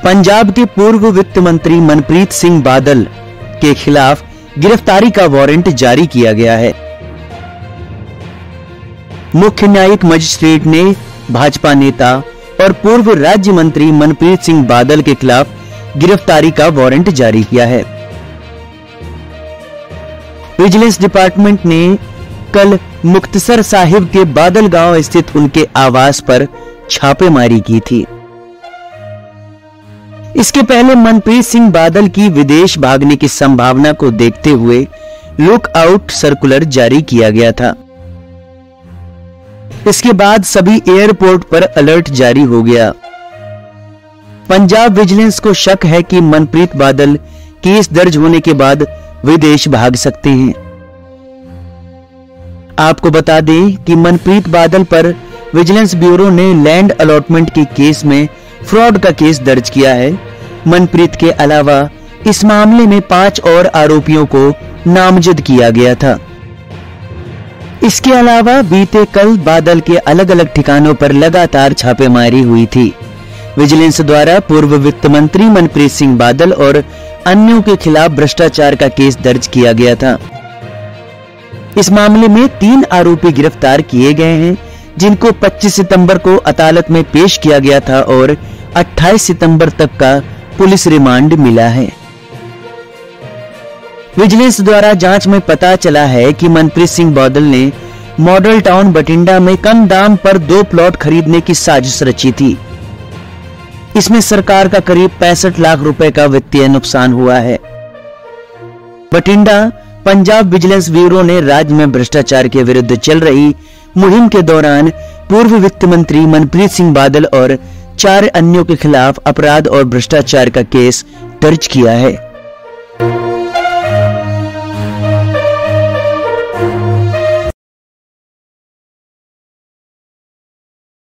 पंजाब के पूर्व वित्त मंत्री मनप्रीत सिंह बादल के खिलाफ गिरफ्तारी का वारंट जारी किया गया है। मुख्य न्यायिक मजिस्ट्रेट ने भाजपा नेता और पूर्व राज्य मंत्री मनप्रीत सिंह बादल के खिलाफ गिरफ्तारी का वारंट जारी किया है। विजिलेंस डिपार्टमेंट ने कल मुक्तसर साहिब के बादल गांव स्थित उनके आवास पर छापेमारी की थी। इसके पहले मनप्रीत सिंह बादल की विदेश भागने की संभावना को देखते हुए लुकआउट सर्कुलर जारी किया गया था। इसके बाद सभी एयरपोर्ट पर अलर्ट जारी हो गया। पंजाब विजिलेंस को शक है कि मनप्रीत बादल केस दर्ज होने के बाद विदेश भाग सकते हैं। आपको बता दें कि मनप्रीत बादल पर विजिलेंस ब्यूरो ने लैंड अलॉटमेंट के केस में फ्रॉड का केस दर्ज किया है। मनप्रीत के अलावा इस मामले में 5 और आरोपियों को नामजद किया गया था। इसके अलावा बीते कल बादल के अलग अलग ठिकानों पर लगातार छापेमारी हुई थी। विजिलेंस द्वारा पूर्व वित्त मंत्री मनप्रीत सिंह बादल और अन्यों के खिलाफ भ्रष्टाचार का केस दर्ज किया गया था। इस मामले में 3 आरोपी गिरफ्तार किए गए हैं, जिनको 25 सितंबर को अदालत में पेश किया गया था और 28 सितंबर तक का पुलिस रिमांड मिला है। विजिलेंस द्वारा जांच में पता चला है कि मनप्रीत सिंह बादल ने मॉडल टाउन बठिंडा में कम दाम पर 2 प्लॉट खरीदने की साजिश रची थी। इसमें सरकार का करीब 65 लाख रुपए का वित्तीय नुकसान हुआ है। बठिंडा पंजाब विजिलेंस ब्यूरो ने राज्य में भ्रष्टाचार के विरुद्ध चल रही मुहिम के दौरान पूर्व वित्त मंत्री मनप्रीत सिंह बादल और 4 अन्यों के खिलाफ अपराध और भ्रष्टाचार का केस दर्ज किया है।